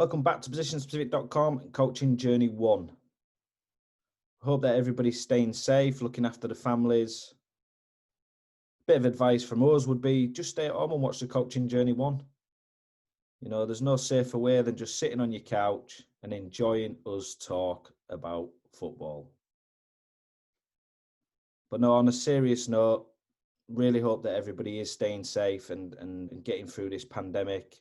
Welcome back to positionspecific.com and Coaching Journey 1. Hope that everybody's staying safe, looking after the families. Bit of advice from us would be just stay at home and watch the Coaching Journey 1. You know, there's no safer way than just sitting on your couch and enjoying us talk about football. But no, on a serious note, really hope that everybody is staying safe and getting through this pandemic.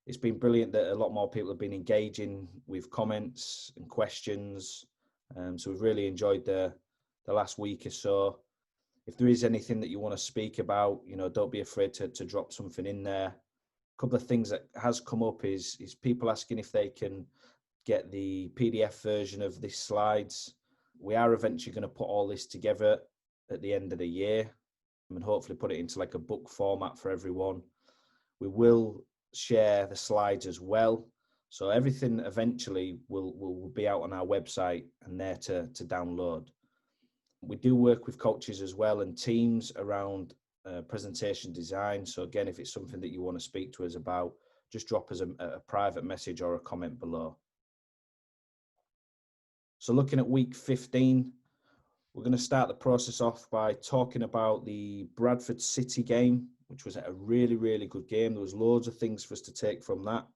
It's been brilliant that a lot more people have been engaging with comments and questions. So we've really enjoyed the last week or so. If there is anything that you want to speak about, you know, don't be afraid to drop something in there. A couple of things that has come up is people asking if they can get the PDF version of these slides. We are eventually going to put all this together at the end of the year and hopefully put it into like a book format for everyone. We will share the slides as well. So everything eventually will be out on our website and there to download. We do work with coaches as well and teams around presentation design. So again, if it's something that you want to speak to us about, just drop us a private message or a comment below. So looking at week 15, we're going to start the process off by talking about the Bradford City game, which was a really, really good game. There was loads of things for us to take from that.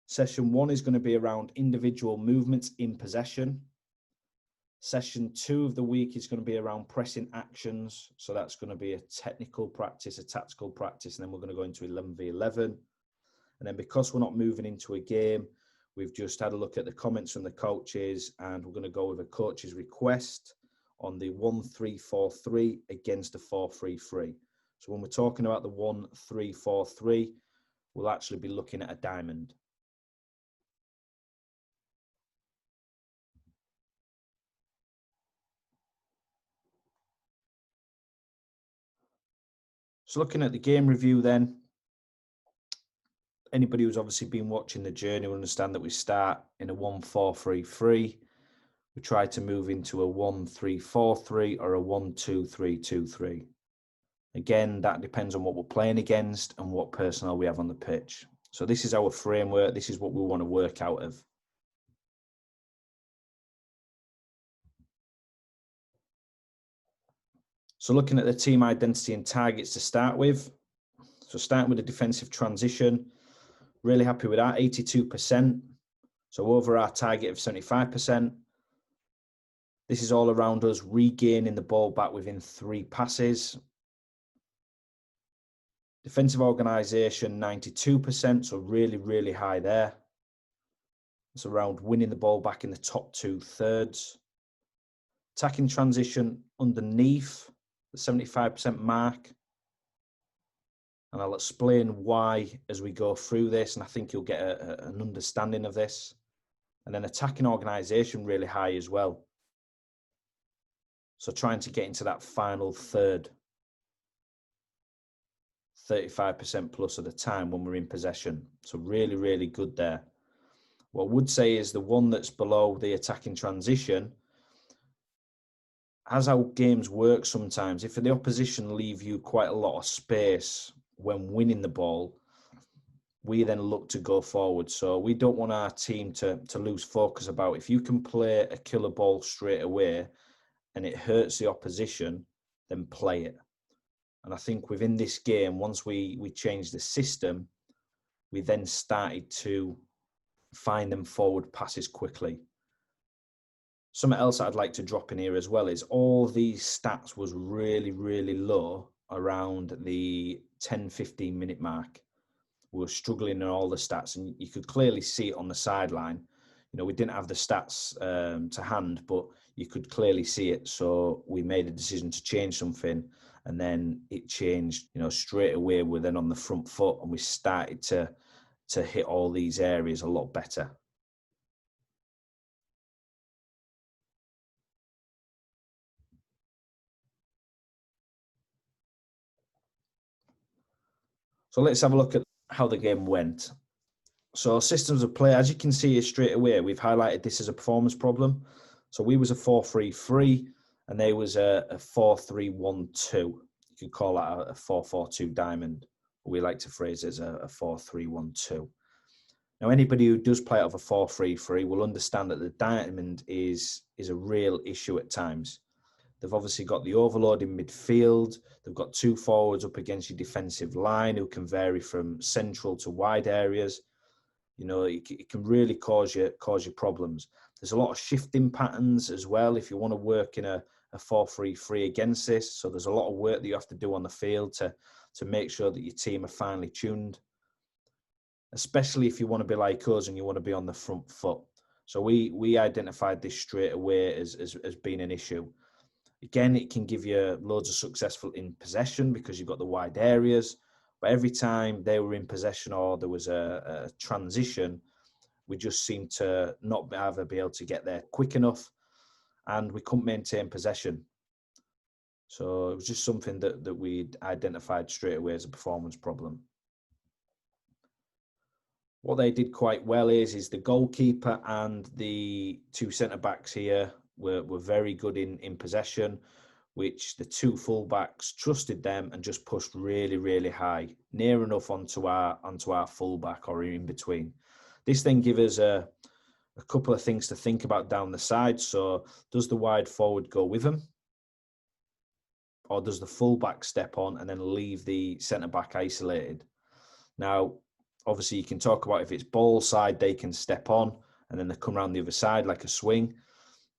Session 1 is going to be around individual movements in possession. Session 2 of the week is going to be around pressing actions. So that's going to be a technical practice, a tactical practice, and then we're going to go into 11v11. And then because we're not moving into a game, we've just had a look at the comments from the coaches, and we're going to go with a coach's request on the 1-3-4-3 against a 4-3-3. So when we're talking about the 1-3-4-3, we'll actually be looking at a diamond. So looking at the game review then, anybody who's obviously been watching the journey will understand that we start in a 1-4-3-3. We try to move into a 1-3-4-3 or a 1-2-3-2-3. Again, that depends on what we're playing against and what personnel we have on the pitch. So this is our framework. This is what we want to work out of. So looking at the team identity and targets to start with. So starting with the defensive transition, really happy with that, 82%. So over our target of 75%. This is all around us regaining the ball back within 3 passes. Defensive organisation, 92%, so really, really high there. It's around winning the ball back in the top 2/3. Attacking transition underneath the 75% mark. And I'll explain why as we go through this, and I think you'll get an understanding of this. And then attacking organisation really high as well. So trying to get into that final third, 35% plus of the time when we're in possession. So really, really good there. What I would say is the one that's below the attacking transition, as how games work sometimes, if the opposition leave you quite a lot of space when winning the ball, we then look to go forward. So we don't want our team to lose focus about if you can play a killer ball straight away and it hurts the opposition, then play it. And I think within this game, once we changed the system, we then started to find them forward passes quickly. Something else I'd like to drop in here as well is all these stats was really, really low around the 10-15 minute mark. We were struggling in all the stats, and you could clearly see it on the sideline. You know, we didn't have the stats to hand, but you could clearly see it. So we made a decision to change something, and then it changed, you know, straight away. We're then on the front foot, and we started to hit all these areas a lot better. So let's have a look at how the game went. So systems of play, as you can see straight away, we've highlighted this as a performance problem. So we was a 4-3-3 and they was a 4-3-1-2. You could call that a 4-4-2 diamond. We like to phrase it as a 4-3-1-2. Now, anybody who does play out of a 4-3-3 will understand that the diamond is a real issue at times. They've obviously got the overload in midfield. They've got two forwards up against your defensive line who can vary from central to wide areas. You know, it can really cause you problems. There's a lot of shifting patterns as well if you want to work in a 4-3-3 against this. So there's a lot of work that you have to do on the field to make sure that your team are finely tuned, especially if you want to be like us and you want to be on the front foot. So we identified this straight away as being an issue. Again, it can give you loads of successful in possession because you've got the wide areas. But every time they were in possession or there was a transition, we just seemed to not ever be able to get there quick enough, and we couldn't maintain possession. So it was just something that we'd identified straight away as a performance problem. What they did quite well is the goalkeeper and the two centre-backs here were very good in possession, which the two fullbacks trusted them and just pushed really, really high, near enough onto our fullback or in between. This then gives us a couple of things to think about down the side. So does the wide forward go with them? Or does the fullback step on and then leave the centre-back isolated? Now, obviously, you can talk about if it's ball side, they can step on and then they come around the other side like a swing.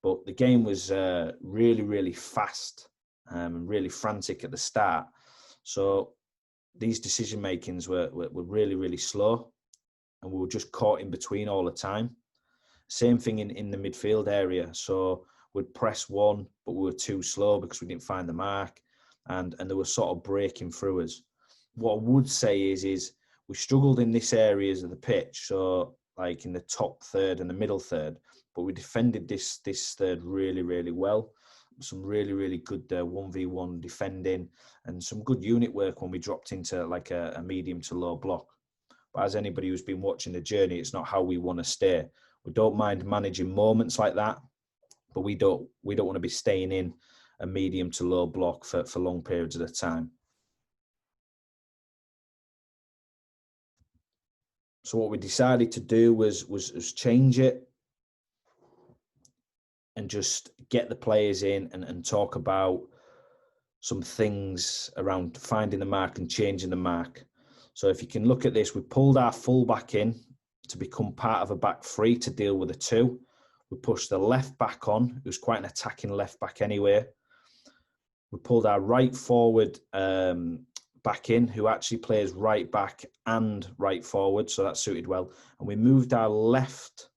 But the game was really, really fast and really frantic at the start. So these decision makings were really, really slow, and we were just caught in between all the time. Same thing in the midfield area. So we'd press one, but we were too slow because we didn't find the mark, and they were sort of breaking through us. What I would say is we struggled in this areas of the pitch, so like in the top third and the middle third, but we defended this third really, really well. Some really, really good 1v1 defending and some good unit work when we dropped into like a medium to low block. But as anybody who's been watching the journey, it's not how we want to stay. We don't mind managing moments like that, but we don't want to be staying in a medium to low block for long periods of the time. So what we decided to do was change it and just get the players in and talk about some things around finding the mark and changing the mark. So if you can look at this, we pulled our full-back in to become part of a back three to deal with a two. We pushed the left back on, who's quite an attacking left back anyway. We pulled our right forward back in, who actually plays right back and right forward, so that suited well. And we moved our left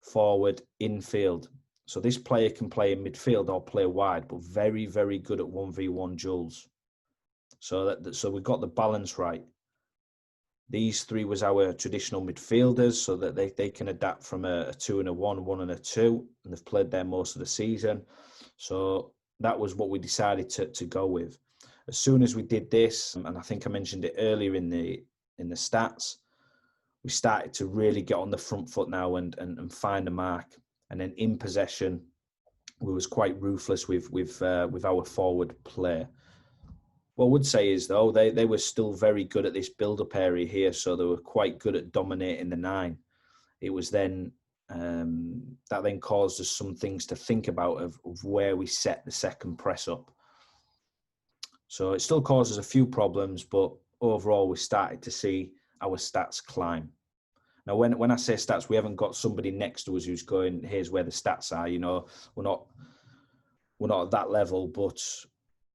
forward infield. So this player can play in midfield or play wide, but very, very good at 1v1 duels. So we got the balance right. These three was our traditional midfielders, so that they can adapt from a 2 and a 1, 1 and a 2, and they've played there most of the season. So that was what we decided to go with. As soon as we did this, and I think I mentioned it earlier in the stats, we started to really get on the front foot now and find a mark. And then in possession, we was quite ruthless with our forward play. What I would say is, though, they were still very good at this build-up area here, so they were quite good at dominating the 9. It was then that then caused us some things to think about of where we set the second press up. So it still causes a few problems, but overall we started to see our stats climb. Now, when I say stats, we haven't got somebody next to us who's going, here's where the stats are. You know, we're not at that level, but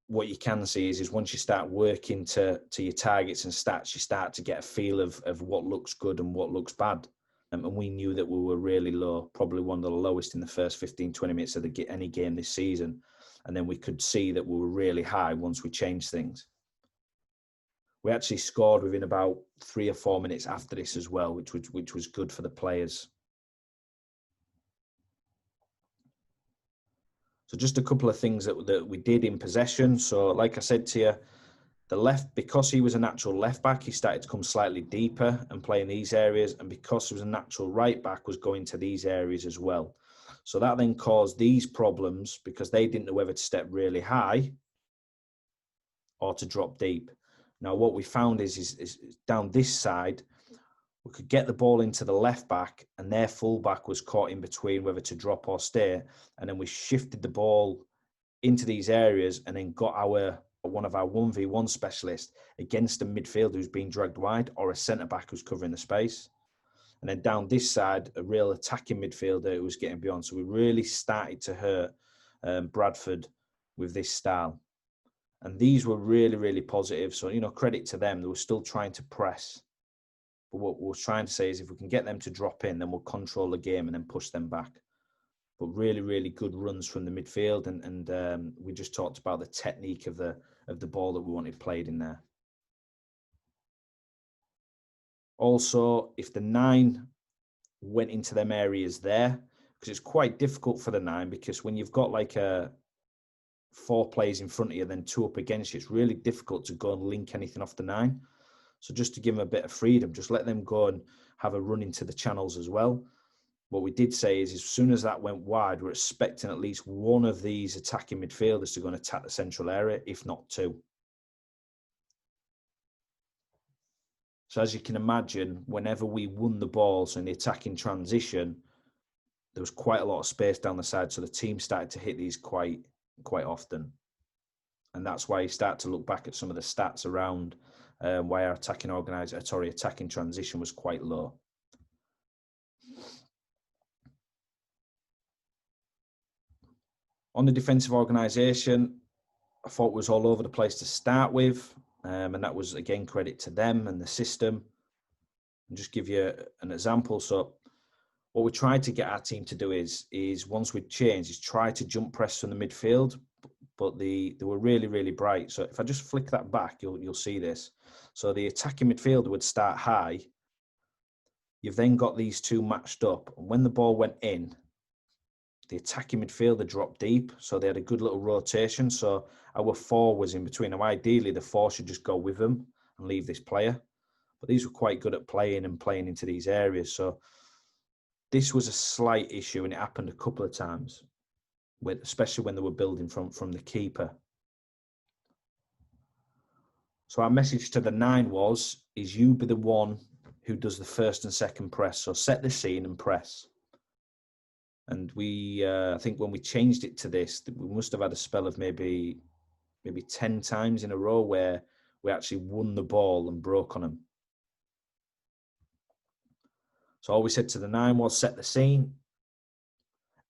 what you can see is once you start working to your targets and stats, you start to get a feel of what looks good and what looks bad. And we knew that we were really low, probably one of the lowest in the first 15, 20 minutes of any game this season. And then we could see that we were really high once we changed things. We actually scored within about 3 or 4 minutes after this as well, which was good for the players. So just a couple of things that we did in possession. So like I said to you, the left, because he was a natural left back, he started to come slightly deeper and play in these areas. And because he was a natural right back, was going to these areas as well. So that then caused these problems because they didn't know whether to step really high or to drop deep. Now, what we found is down this side, we could get the ball into the left back, and their full back was caught in between whether to drop or stay. And then we shifted the ball into these areas and then got one of our 1v1 specialists against a midfielder who's being dragged wide, or a centre-back who's covering the space. And then down this side, a real attacking midfielder who was getting beyond. So we really started to hurt Bradford with this style. And these were really, really positive. So, credit to them. They were still trying to press. But what we're trying to say is if we can get them to drop in, then we'll control the game and then push them back. But really, really good runs from the midfield. And we just talked about the technique of the ball that we wanted played in there. Also, if the 9 went into them areas there, because it's quite difficult for the 9, because when you've got like 4 players in front of you, then 2 up against you, it's really difficult to go and link anything off the 9. So just to give them a bit of freedom, just let them go and have a run into the channels as well. What we did say is as soon as that went wide, we're expecting at least one of these attacking midfielders to go and attack the central area, if not 2. So as you can imagine, whenever we won the ball, so in the attacking transition, there was quite a lot of space down the side. So the team started to hit these quite often. And that's why you start to look back at some of the stats around why our attacking transition was quite low. On the defensive organisation, I thought it was all over the place to start with. And that was, again, credit to them and the system. And just give you an example. So what we tried to get our team to do is once we'd changed, is try to jump press from the midfield, but they were really, really bright. So if I just flick that back, you'll see this. So the attacking midfielder would start high. You've then got these 2 matched up. And when the ball went in, the attacking midfielder dropped deep. So they had a good little rotation. So our 4 was in between. Now, ideally, the 4 should just go with them and leave this player. But these were quite good at playing into these areas. So this was a slight issue, and it happened a couple of times, especially when they were building from the keeper. So our message to the 9 is you be the one who does the first and second press. So set the scene and press. And we, I think when we changed it to this, we must have had a spell of maybe 10 times in a row where we actually won the ball and broke on them. So all we said to the 9 was set the scene.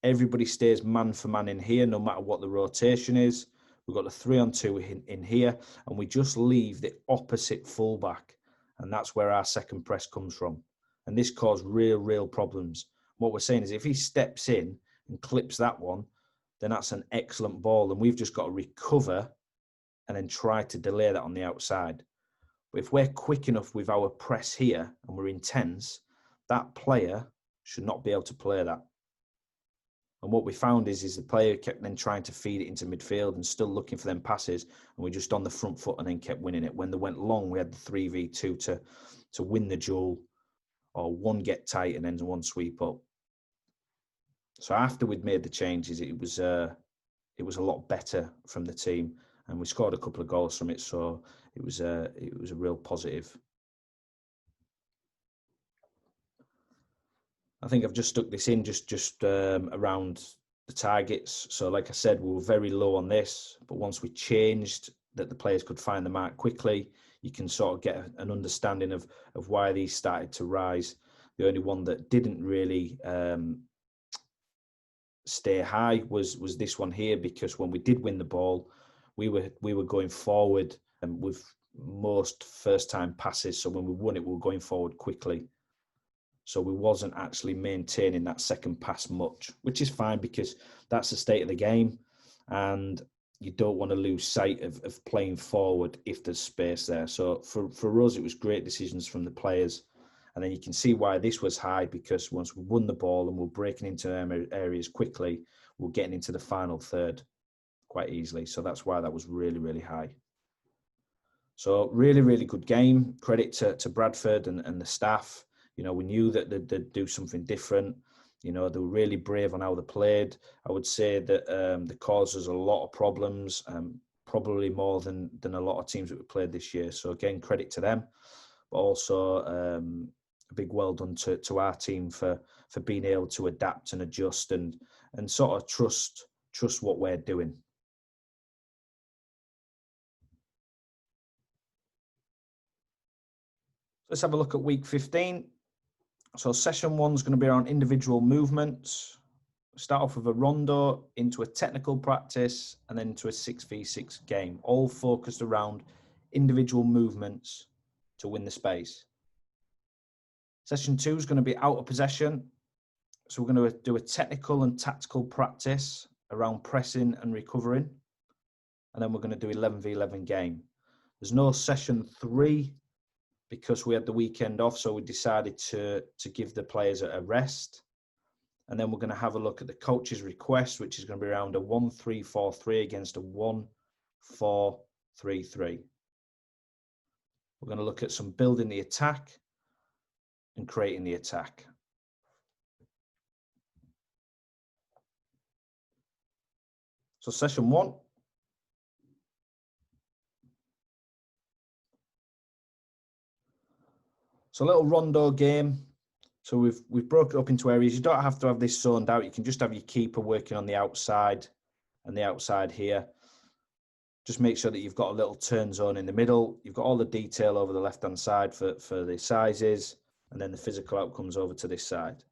Everybody stays man for man in here, no matter what the rotation is. We've got the 3-on-2 in here, and we just leave the opposite fullback. And that's where our second press comes from. And this caused real problems. What we're saying is if he steps in and clips that one, then that's an excellent ball. And we've just got to recover and then try to delay that on the outside. But if we're quick enough with our press here and we're intense, that player should not be able to play that. And what we found is the player kept then trying to feed it into midfield and still looking for them passes. And we just on the front foot and then kept winning it. When they went long, we had the 3v2 to win the duel, or 1 get tight and then 1 sweep up. So after we'd made the changes, it was a lot better from the team, and we scored a couple of goals from it. So it was a real positive. I think I've just stuck this in just around the targets. So like I said, we were very low on this, but once we changed that the players could find the mark quickly, you can sort of get an understanding of why these started to rise. The only one that didn't really stay high was this one here, because when we did win the ball, we were going forward with most first-time passes. So when we won it, we were going forward quickly. So we wasn't actually maintaining that second pass much, which is fine because that's the state of the game. And you don't want to lose sight of playing forward if there's space there. So for us, it was great decisions from the players. And then you can see why this was high, because once we won the ball and we're breaking into areas quickly, we're getting into the final third quite easily. So that's why that was really high. So really good game. Credit to Bradford and the staff. We knew that they'd do something different. They were really brave on how they played. I would say that they caused us a lot of problems, probably more than a lot of teams that we played this year. So again, credit to them, but also big well done to our team for being able to adapt and adjust and sort of trust what we're doing. Let's have a look at week 15. So session 1 is going to be around individual movements. Start off with a rondo, into a technical practice, and then into a 6v6 game, all focused around individual movements to win the space. Session 2 is going to be out of possession. So we're going to do a technical and tactical practice around pressing and recovering. And then we're going to do 11v11 game. There's no session 3 because we had the weekend off, so we decided to give the players a rest. And then we're going to have a look at the coach's request, which is going to be around a 1-3-4-3 against a 1-4-3-3. We're going to look at some building the attack and creating the attack. So session 1. So a little rondo game. So we've broken it up into areas. You don't have to have this zoned out. You can just have your keeper working on the outside and the outside here. Just make sure that you've got a little turn zone in the middle. You've got all the detail over the left-hand side for the sizes, and then the physical outcomes over to this side.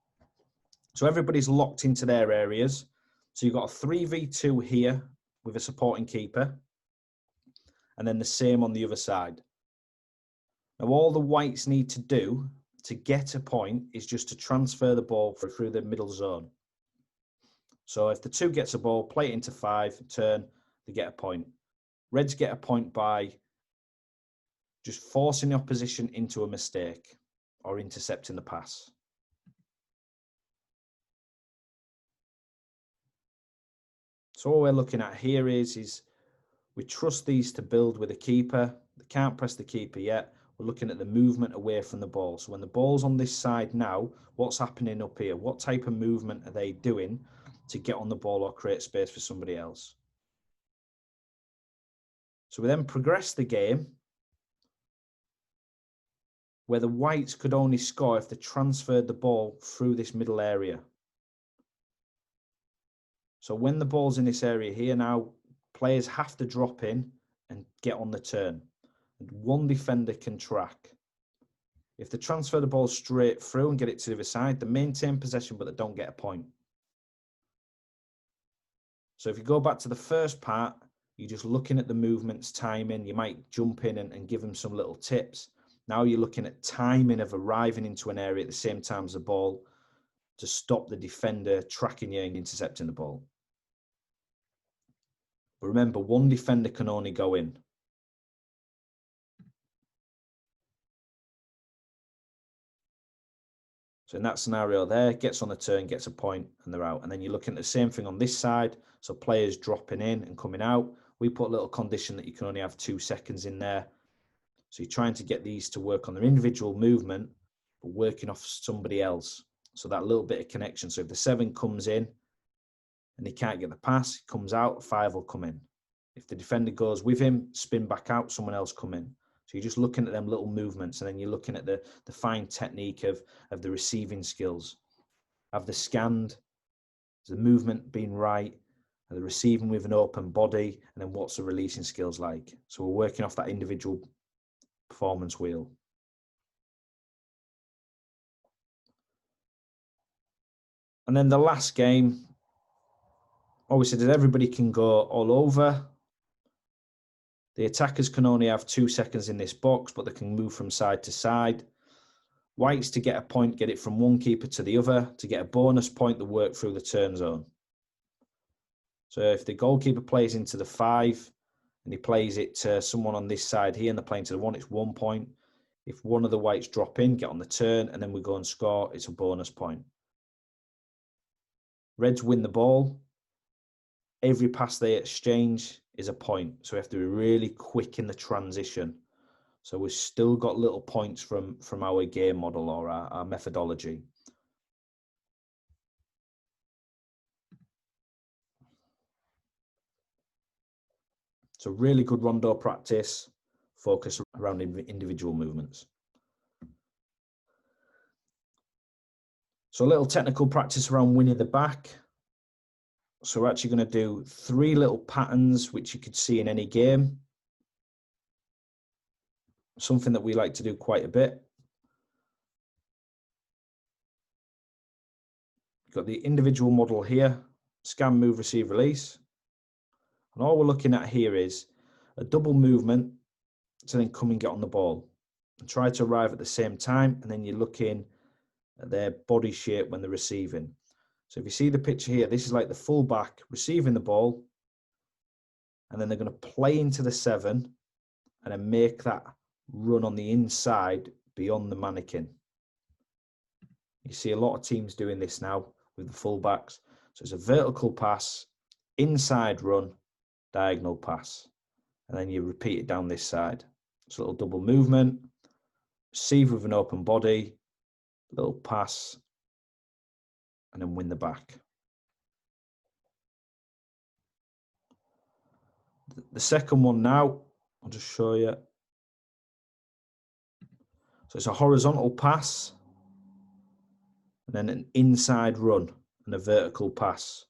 So everybody's locked into their areas. So you've got a 3v2 here with a supporting keeper, and then the same on the other side. Now all the whites need to do to get a point is just to transfer the ball through the middle zone. So if the 2 gets a ball, play it into 5, turn, they get a point. Reds get a point by just forcing the opposition into a mistake or intercepting the pass. So what we're looking at here is we trust these to build with a keeper. They can't press the keeper yet. We're looking at the movement away from the ball. So when the ball's on this side now, what's happening up here? What type of movement are they doing to get on the ball or create space for somebody else? So we then progress the game where the whites could only score if they transferred the ball through this middle area. So when the ball's in this area here now, players have to drop in and get on the turn. And one defender can track. If they transfer the ball straight through and get it to the other side, they maintain possession, but they don't get a point. So if you go back to the first part, you're just looking at the movements, timing. You might jump in and give them some little tips. Now you're looking at timing of arriving into an area at the same time as the ball to stop the defender tracking you and intercepting the ball. But remember, one defender can only go in. So in that scenario there, gets on the turn, gets a point, and they're out. And then you're looking at the same thing on this side. So players dropping in and coming out. We put a little condition that you can only have 2 seconds in there. So you're trying to get these to work on their individual movement, but working off somebody else. So that little bit of connection. So if the 7 comes in and he can't get the pass, he comes out, 5 will come in. If the defender goes with him, spin back out, someone else come in. So you're just looking at them little movements, and then you're looking at the fine technique of the receiving skills. Have the scanned, the movement being right, the receiving with an open body, and then what's the releasing skills like. So we're working off that individual performance wheel. And then the last game, obviously that everybody can go all over. The attackers can only have 2 seconds in this box, but they can move from side to side. Whites, to get a point, get it from one keeper to the other. To get a bonus point, they work through the turn zone. So if the goalkeeper plays into the 5 and he plays it to someone on this side here and they're playing to the 1, it's 1 point. If one of the whites drop in, get on the turn, and then we go and score, it's a bonus point. Reds win the ball. Every pass they exchange is a point. So we have to be really quick in the transition. So we've still got little points from our game model or our methodology. So really good rondo practice, focus around individual movements. So a little technical practice around winning the back. So we're actually going to do 3 little patterns, which you could see in any game. Something that we like to do quite a bit. You've got the individual model here, scan, move, receive, release. And all we're looking at here is a double movement to then come and get on the ball and try to arrive at the same time. And then you're looking at their body shape when they're receiving. So if you see the picture here, this is like the fullback receiving the ball, and then they're going to play into the 7 and then make that run on the inside beyond the mannequin. You see a lot of teams doing this now with the fullbacks. So it's a vertical pass, inside run, diagonal pass, and then you repeat it down this side. It's a little double movement, receive with an open body, little pass, and then win the back. The second one now, I'll just show you. So it's a horizontal pass, and then an inside run and a vertical pass.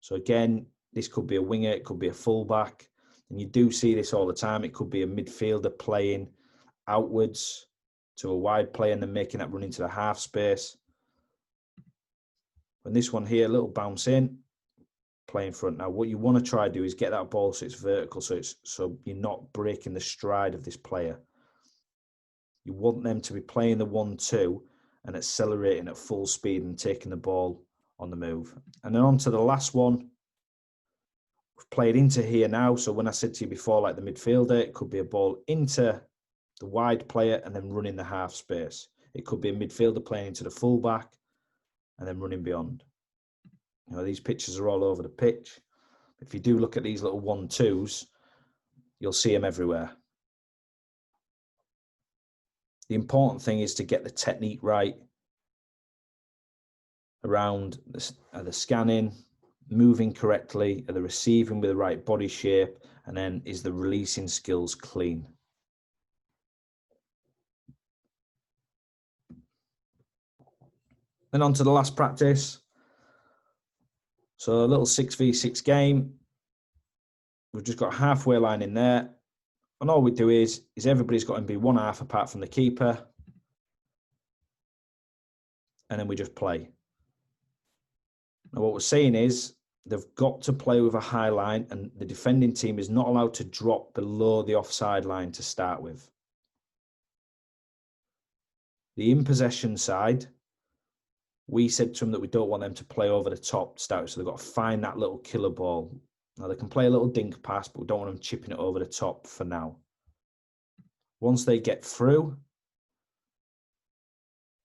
So again, this could be a winger, it could be a fullback, and you do see this all the time. It could be a midfielder playing outwards to a wide player and then making that run into the half space. And this one here, a little bounce in, play in front. Now, what you want to try to do is get that ball so it's vertical, so you're not breaking the stride of this player. You want them to be playing the 1-2 and accelerating at full speed and taking the ball on the move. And then on to the last one. We've played into here now. So when I said to you before, like the midfielder, it could be a ball into the wide player and then running the half space. It could be a midfielder playing into the fullback and then running beyond. You know, these pictures are all over the pitch. If you do look at these little 1-2s, you'll see them everywhere. The important thing is to get the technique right around the scanning, moving correctly, the receiving with the right body shape, and then is the releasing skills clean. Then on to the last practice. So a little 6v6 game. We've just got a halfway line in there. And all we do is everybody's got to be one half apart from the keeper. And then we just play. Now what we're saying is they've got to play with a high line, and the defending team is not allowed to drop below the offside line to start with. The in possession side, we said to them that we don't want them to play over the top to start with, so they've got to find that little killer ball. Now they can play a little dink pass, but we don't want them chipping it over the top for now. Once they get through,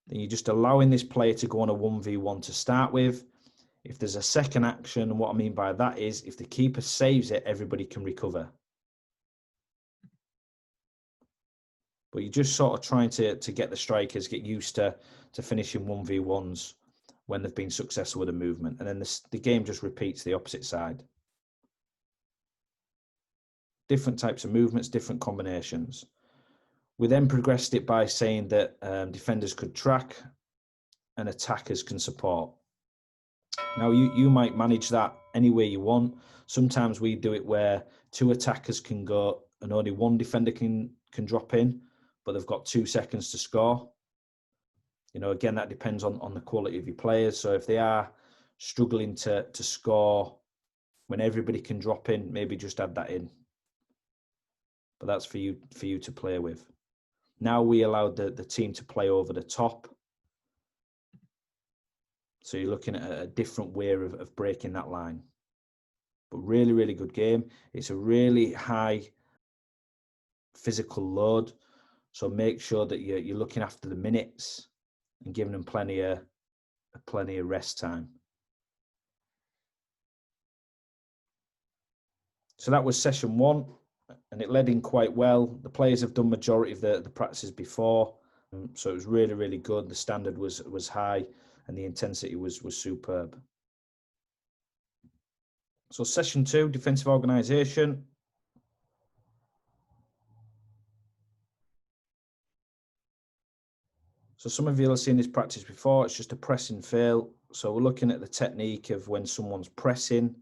then you're just allowing this player to go on a 1v1 to start with. If there's a second action, and what I mean by that is if the keeper saves it, everybody can recover. But you're just sort of trying to get the strikers, get used to finishing 1v1s when they've been successful with a movement. And then the game just repeats the opposite side. Different types of movements, different combinations. We then progressed it by saying that defenders could track and attackers can support. Now, you might manage that any way you want. Sometimes we do it where 2 attackers can go and only 1 defender can drop in, but they've got 2 seconds to score. You know, again, that depends on the quality of your players. So if they are struggling to score when everybody can drop in, maybe just add that in. But that's for you to play with. Now we allowed the team to play over the top. So you're looking at a different way of breaking that line. But really, really good game. It's a really high physical load. So make sure that you're looking after the minutes and giving them plenty of rest time. So that was session 1, and it led in quite well. The players have done majority of the practices before, so it was really, really good. The standard was high, and the intensity was superb. So session 2, defensive organisation. So some of you have seen this practice before. It's just a press and fail. So we're looking at the technique of when someone's pressing,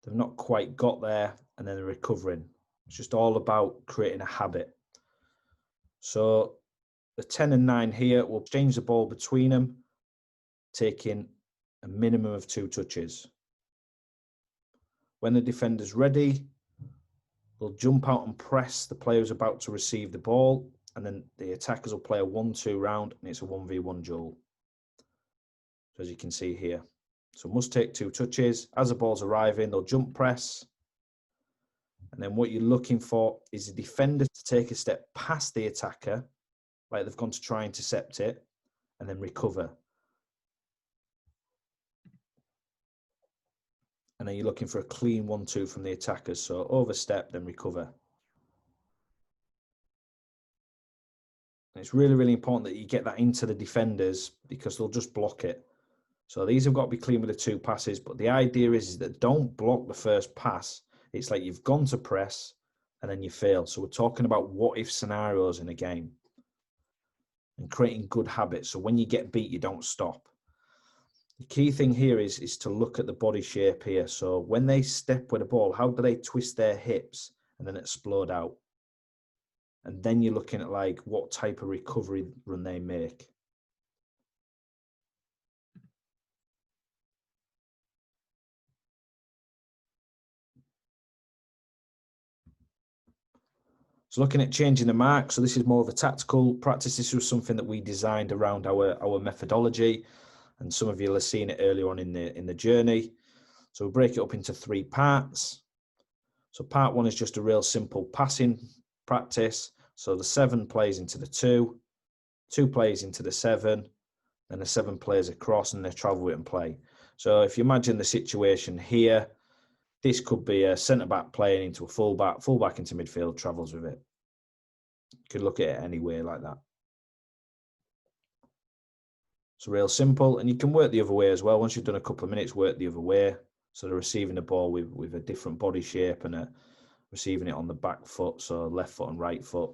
they've not quite got there, and then they're recovering. It's just all about creating a habit. So the 10 and 9 here will exchange the ball between them, taking a minimum of 2 touches. When the defender's ready, they'll jump out and press the player who's about to receive the ball, and then the attackers will play a 1-2 round, and it's a 1v1 duel. So as you can see here. So must take 2 touches. As the ball's arriving, they'll jump press. And then what you're looking for is the defender to take a step past the attacker, like they've gone to try and intercept it, and then recover. And then you're looking for a clean 1-2 from the attackers. So overstep, then recover. And it's really, really important that you get that into the defenders because they'll just block it. So these have got to be clean with the 2 passes. But the idea is that don't block the first pass. It's like you've gone to press and then you fail. So we're talking about what if scenarios in a game and creating good habits. So when you get beat, you don't stop. The key thing here is to look at the body shape here. So when they step with the ball, how do they twist their hips and then explode out? And then you're looking at like what type of recovery run they make. So looking at changing the mark. So this is more of a tactical practice. This was something that we designed around our methodology. And some of you have seen it earlier on in the journey. So we'll break it up into 3 parts. So part 1 is just a real simple passing practice. So the 7 plays into the 2, 2 plays into the 7, and the 7 plays across and they travel it and play. So if you imagine the situation here, this could be a centre-back playing into a full-back into midfield, travels with it. You could look at it any way like that. It's real simple, and you can work the other way as well. Once you've done a couple of minutes, work the other way. So they're receiving the ball with a different body shape and receiving it on the back foot, so left foot and right foot.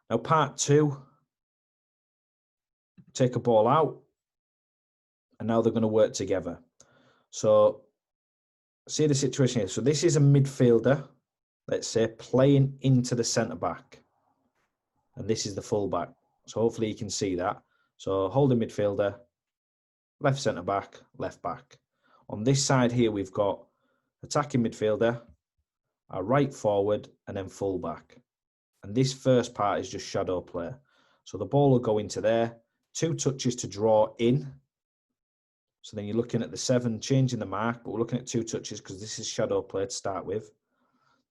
Now part 2, take a ball out, and now they're going to work together. So see the situation here. So this is a midfielder, let's say, playing into the centre-back. And this is the full-back. So hopefully you can see that. So holding midfielder, left centre-back, left back. On this side here, we've got attacking midfielder, our right forward, and then full-back. And this first part is just shadow play. So the ball will go into there, 2 touches to draw in. So then you're looking at the 7, changing the mark, but we're looking at 2 touches because this is shadow play to start with.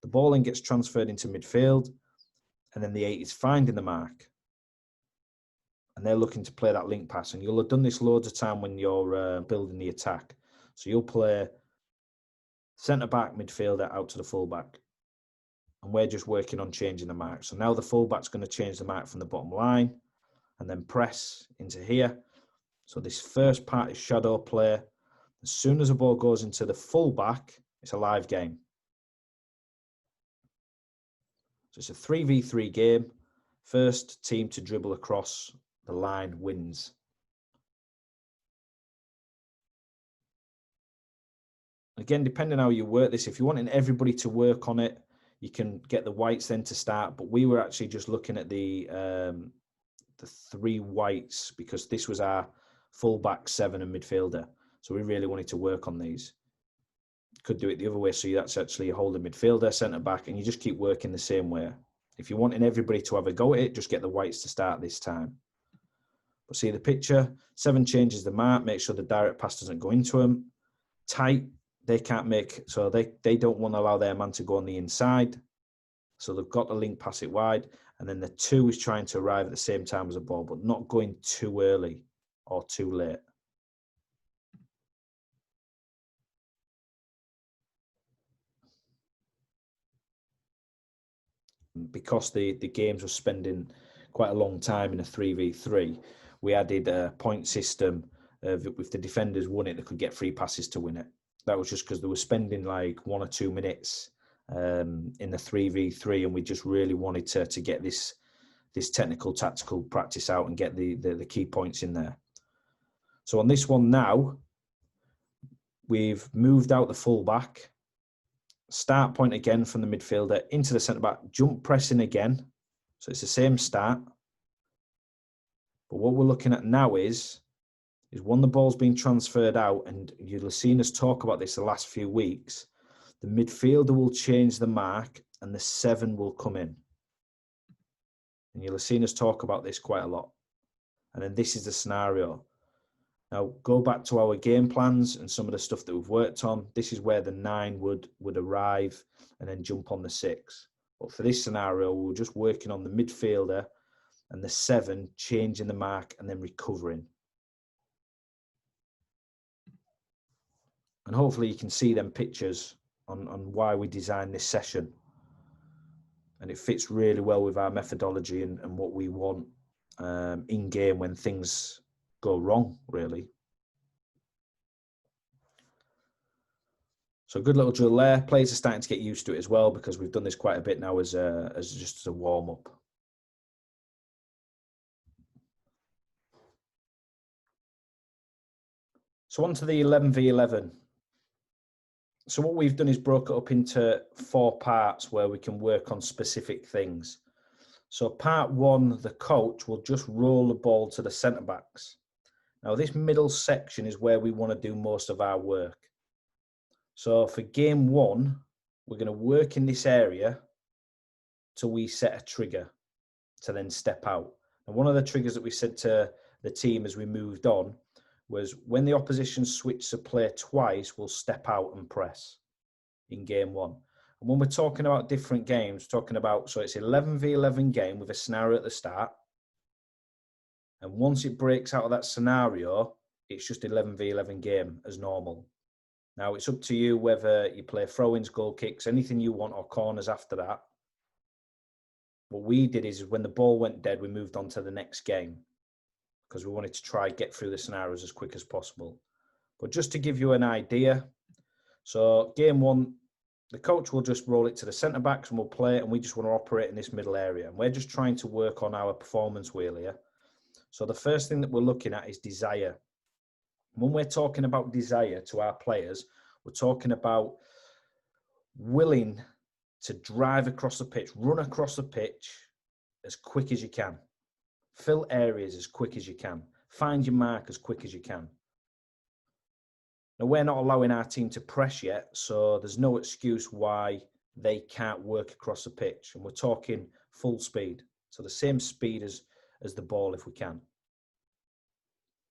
The ball then gets transferred into midfield, and then the 8 is finding the mark. And they're looking to play that link pass. And you'll have done this loads of time when you're building the attack. So you'll play centre-back, midfielder out to the full-back. And we're just working on changing the mark. So now the full-back's going to change the mark from the bottom line and then press into here. So this first part is shadow play. As soon as the ball goes into the full-back, it's a live game. So it's a 3v3 game. First team to dribble across the line wins. Again, depending how you work this, if you're wanting everybody to work on it, you can get the whites then to start. But we were actually just looking at the 3 whites because this was our full-back, 7 and midfielder. So we really wanted to work on these. Could do it the other way. So that's actually a holding midfielder, centre-back, and you just keep working the same way. If you're wanting everybody to have a go at it, just get the whites to start this time. But see the picture, 7 changes the mark, make sure the direct pass doesn't go into them. Tight, they can't make, so they don't want to allow their man to go on the inside. So they've got to link pass it wide. And then the 2 is trying to arrive at the same time as the ball, but not going too early or too late. Because the games were spending quite a long time in a 3v3, we added a point system of if the defenders won it, they could get free passes to win it. That was just because they were spending like 1 or 2 minutes in the 3v3, and we just really wanted to get this technical tactical practice out and get the key points in there. So on this one now, we've moved out the fullback, start point again from the midfielder into the centre back, jump pressing again. So it's the same start. But what we're looking at now is when the ball's been transferred out, and you'll have seen us talk about this the last few weeks, the midfielder will change the mark and the 7 will come in. And you'll have seen us talk about this quite a lot. And then this is the scenario. Now, go back to our game plans and some of the stuff that we've worked on. This is where the 9 would arrive and then jump on the 6. But for this scenario, we're just working on the midfielder and the 7 changing the mark and then recovering. And hopefully you can see them pictures on why we designed this session. And it fits really well with our methodology and what we want in game when things go wrong, really. So good little drill there. Players are starting to get used to it as well, because we've done this quite a bit now as just a warm up. So on to the 11v11. So what we've done is broke it up into 4 parts where we can work on specific things. So part 1, the coach will just roll the ball to the centre backs. Now this middle section is where we want to do most of our work. So for game 1, we're going to work in this area till we set a trigger to then step out. And one of the triggers that we said to the team as we moved on was when the opposition switch to play twice, we'll step out and press in game 1. And when we're talking about different games, talking about, so it's 11v11 game with a scenario at the start. And once it breaks out of that scenario, it's just 11v11 game as normal. Now it's up to you whether you play throw-ins, goal kicks, anything you want, or corners after that. What we did is when the ball went dead, we moved on to the next game, because we wanted to try get through the scenarios as quick as possible. But just to give you an idea, so game 1, the coach will just roll it to the centre backs and we'll play it, and we just want to operate in this middle area. And we're just trying to work on our performance wheel here. So the first thing that we're looking at is desire. When we're talking about desire to our players, we're talking about willing to drive across the pitch, run across the pitch as quick as you can. Fill areas as quick as you can. Find your mark as quick as you can. Now, we're not allowing our team to press yet, so there's no excuse why they can't work across the pitch. And we're talking full speed. So the same speed as the ball if we can.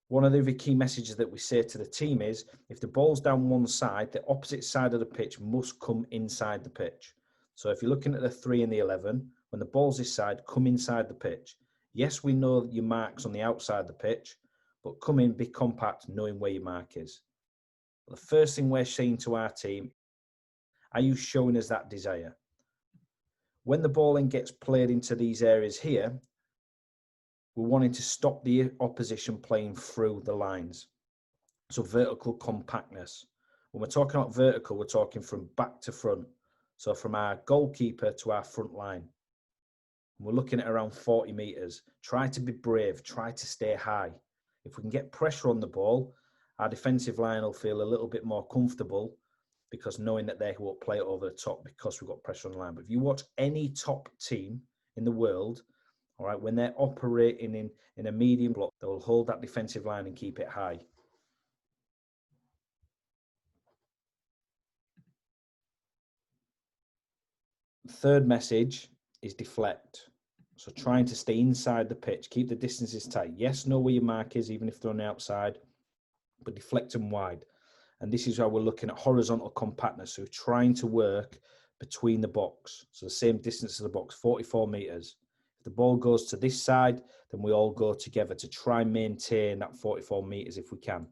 One of the other key messages that we say to the team is, if the ball's down one side, the opposite side of the pitch must come inside the pitch. So if you're looking at the 3 and the 11, when the ball's this side, come inside the pitch. Yes, we know that your mark's on the outside of the pitch, but come in, be compact, knowing where your mark is. The first thing we're saying to our team, are you showing us that desire? When the ball then gets played into these areas here, we're wanting to stop the opposition playing through the lines. So vertical compactness. When we're talking about vertical, we're talking from back to front. So from our goalkeeper to our front line. We're looking at around 40 metres. Try to be brave. Try to stay high. If we can get pressure on the ball, our defensive line will feel a little bit more comfortable, because knowing that they won't play it over the top because we've got pressure on the line. But if you watch any top team in the world, all right, when they're operating in a medium block, they'll hold that defensive line and keep it high. Third message is deflect. So trying to stay inside the pitch, keep the distances tight. Yes, know where your mark is, even if they're on the outside, but deflect them wide. And this is how we're looking at horizontal compactness. So trying to work between the box. So the same distance as the box, 44 metres. If the ball goes to this side, then we all go together to try and maintain that 44 metres if we can.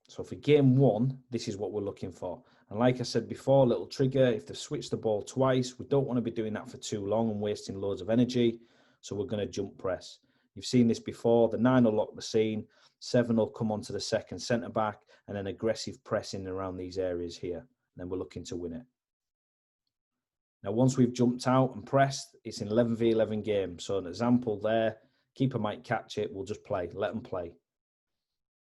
So for game 1, this is what we're looking for. And like I said before, little trigger, if they switch the ball twice, we don't want to be doing that for too long and wasting loads of energy. So we're going to jump press. You've seen this before. The 9 will lock the scene, 7 will come onto the second centre-back, and then aggressive pressing around these areas here. And then we're looking to win it. Now, once we've jumped out and pressed, it's an 11v11 game. So an example there, keeper might catch it, we'll just play, let them play.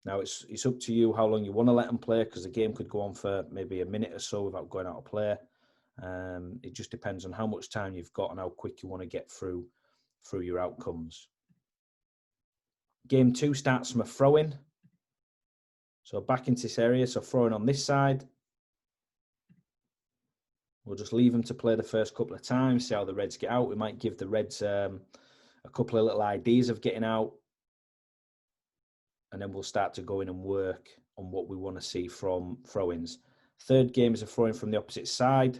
Now, it's up to you how long you want to let them play, because the game could go on for maybe a minute or so without going out of play. It just depends on how much time you've got and how quick you want to get through your outcomes. Game 2 starts from a throw-in. So back into this area, so throwing on this side. We'll just leave them to play the first couple of times, see how the Reds get out. We might give the Reds a couple of little ideas of getting out. And then we'll start to go in and work on what we want to see from throw-ins. Third game is a throw-in from the opposite side.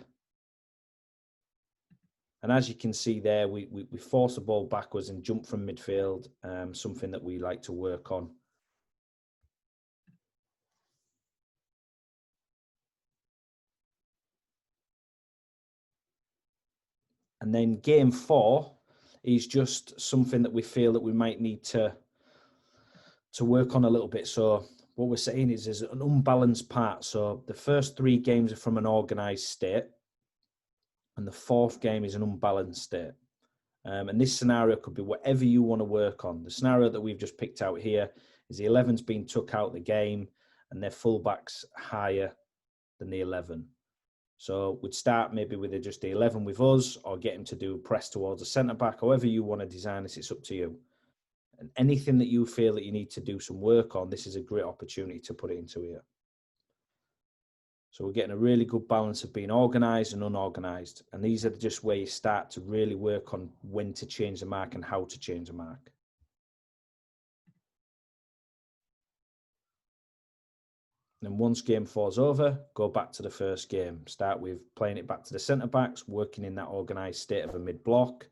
And as you can see there, we force the ball backwards and jump from midfield, something that we like to work on. And then game 4 is just something that we feel that we might need to work on a little bit. So what we're saying is there's an unbalanced part. So the first 3 games are from an organised state, and the 4th game is an unbalanced state. And this scenario could be whatever you want to work on. The scenario that we've just picked out here is the 11's been took out of the game and their fullback's higher than the 11. So we'd start maybe with just the 11 with us, or get him to do press towards a centre-back. However you want to design this, it's up to you. And anything that you feel that you need to do some work on, this is a great opportunity to put it into here. So we're getting a really good balance of being organised and unorganised. And these are just where you start to really work on when to change the mark and how to change the mark. And then once game 4's over, go back to the first game. Start with playing it back to the centre-backs, working in that organised state of a mid-block.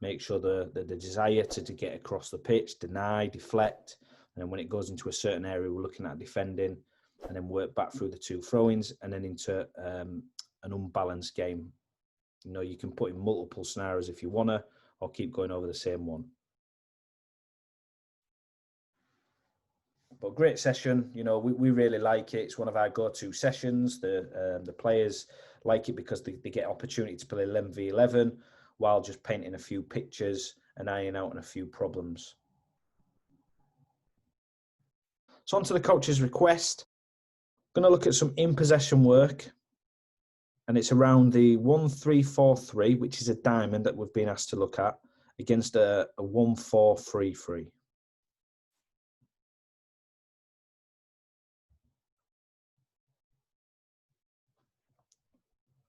Make sure the desire to get across the pitch, deny, deflect. And then when it goes into a certain area, we're looking at defending, and then work back through the 2 throw-ins and then into an unbalanced game. You know, you can put in multiple scenarios if you want to, or keep going over the same one. But great session. You know, we really like it. It's one of our go-to sessions. The players like it because they get opportunity to play 11v11 while just painting a few pictures and ironing out a few problems. So on to the coach's request. Going to look at some in-possession work, and it's around the 1-3-4-3, which is a diamond that we've been asked to look at, against a 1-4-3-3.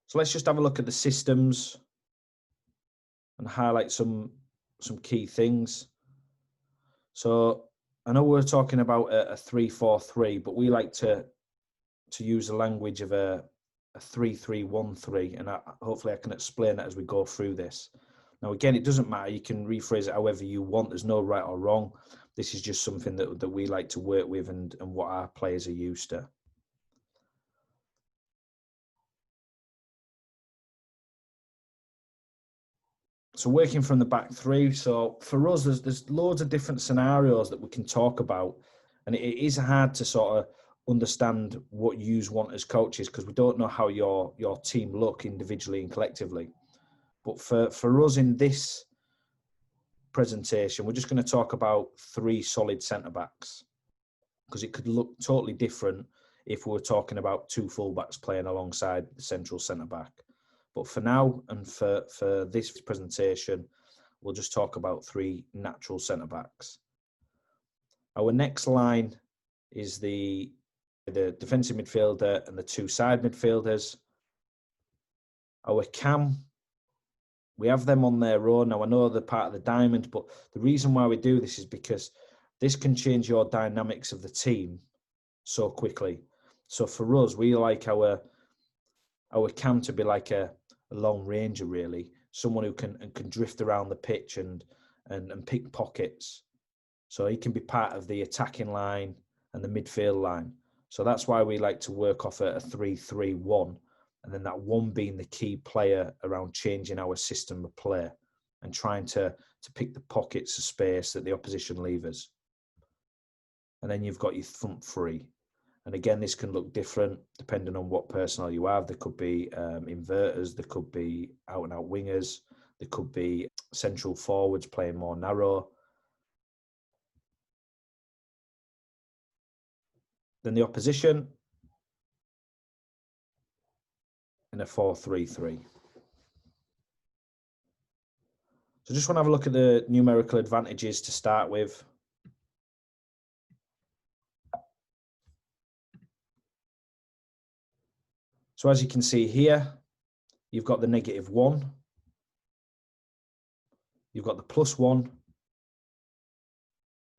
So let's just have a look at the systems and highlight some key things. So I know we're talking about a 3-4-3, but we like to use the language of a 3-3-1-3, and hopefully I can explain that as we go through this. Now, again, it doesn't matter. You can rephrase it however you want. There's no right or wrong. This is just something that we like to work with and what our players are used to. So working from the back 3. So for us, there's loads of different scenarios that we can talk about, and it is hard to sort of understand what you want as coaches because we don't know how your team look individually and collectively. But for us in this presentation, we're just going to talk about 3 solid centre-backs, because it could look totally different if we were talking about 2 full-backs playing alongside the central centre-back. But for now and for this presentation, we'll just talk about 3 natural centre-backs. Our next line is the defensive midfielder and the 2 side midfielders. Our cam, we have them on their own. Now, I know they're part of the diamond, but the reason why we do this is because this can change your dynamics of the team so quickly. So for us, we like our cam to be like a lone ranger, really, someone who can drift around the pitch and pick pockets. So he can be part of the attacking line and the midfield line. So that's why we like to work off a 3-3-1, and then that 1 being the key player around changing our system of play. and trying to pick the pockets of space that the opposition leave us. And then you've got your front three. And again, this can look different depending on what personnel you have. There could be inverters, there could be out-and-out wingers, there could be central forwards playing more narrow. Then the opposition in a 4-3-3. So just want to have a look at the numerical advantages to start with. So as you can see here, you've got the -1, you've got the +1,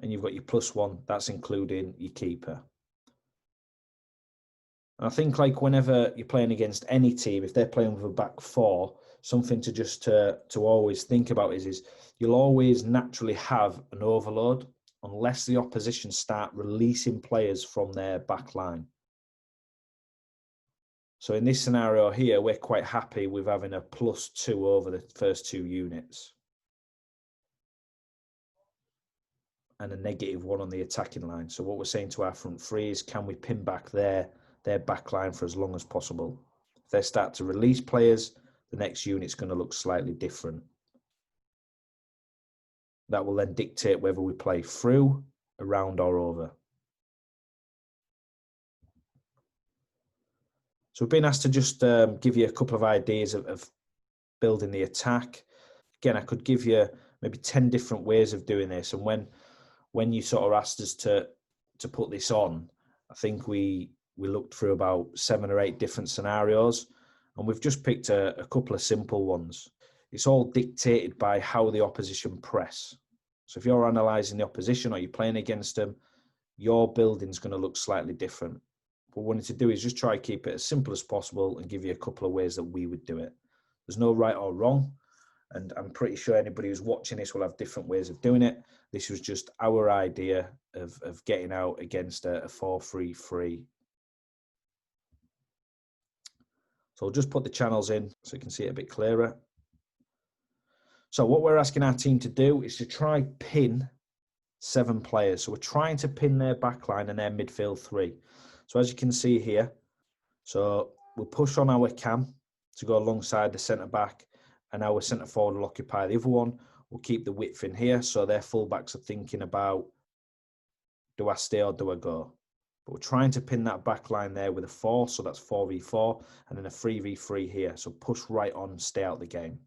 and you've got your +1. That's including your keeper. And I think like whenever you're playing against any team, if they're playing with a back four, something to just to always think about is you'll always naturally have an overload unless the opposition start releasing players from their back line. So in this scenario here, we're quite happy with having a +2 over the first two units and a -1 on the attacking line. So what we're saying to our front three is, can we pin back their back line for as long as possible? If they start to release players, the next unit's going to look slightly different. That will then dictate whether we play through, around, or over. So we've been asked to just give you a couple of ideas of building the attack. Again, I could give you maybe 10 different ways of doing this. And when you sort of asked us to put this on, I think we looked through about 7 or 8 different scenarios, and we've just picked a couple of simple ones. It's all dictated by how the opposition press. So if you're analysing the opposition or you're playing against them, your building's going to look slightly different. What we wanted to do is just try to keep it as simple as possible and give you a couple of ways that we would do it. There's no right or wrong, and I'm pretty sure anybody who's watching this will have different ways of doing it. This was just our idea of getting out against a 4-3-3. So I'll just put the channels in so you can see it a bit clearer. So what we're asking our team to do is to try pin 7 players. So we're trying to pin their backline and their midfield 3. So as you can see here, so we'll push on our cam to go alongside the centre back, and our centre forward will occupy the other one. We'll keep the width in here, so their fullbacks are thinking about, do I stay or do I go? But we're trying to pin that back line there with a 4, so that's 4v4, and then a 3v3 here. So push right on, stay out the game.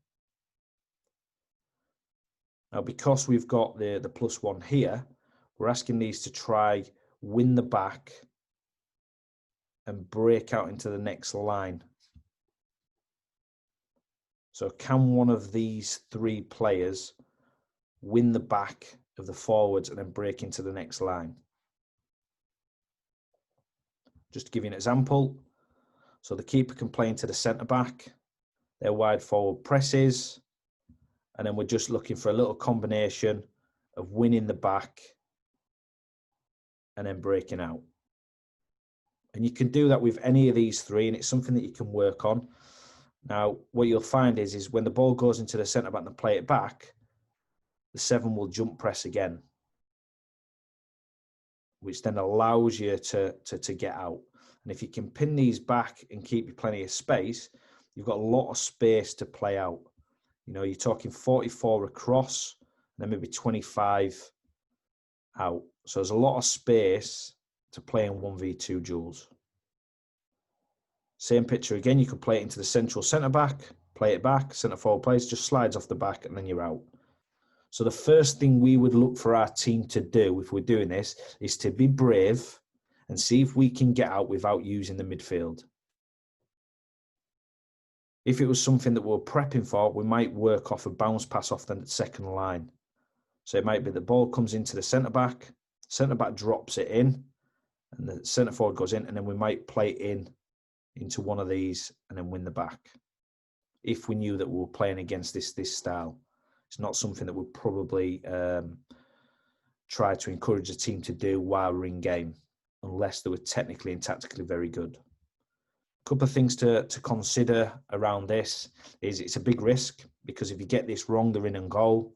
Now, because we've got the +1 here, we're asking these to try win the back and break out into the next line. So can one of these 3 players win the back of the forwards and then break into the next line? Just to give you an example, so the keeper can play into the centre back, their wide forward presses, and then we're just looking for a little combination of winning the back and then breaking out. And you can do that with any of these 3, and it's something that you can work on. Now, what you'll find is when the ball goes into the centre back and they play it back, the 7 will jump press again, which then allows you to get out. And if you can pin these back and keep you plenty of space, you've got a lot of space to play out. You know, you're talking 44 across, and then maybe 25 out. So there's a lot of space to play in 1v2 duels. Same picture again, you could play it into the central centre back, play it back, centre forward plays, just slides off the back, and then you're out. So the first thing we would look for our team to do if we're doing this is to be brave and see if we can get out without using the midfield. If it was something that we're prepping for, we might work off a bounce pass off the second line. So it might be the ball comes into the centre back drops it in, and the centre forward goes in, and then we might play it into one of these and then win the back. If we knew that we were playing against this style, it's not something that we'd probably try to encourage the team to do while we're in game, unless they were technically and tactically very good. couple of things to consider around this is it's a big risk, because if you get this wrong, they're in and goal.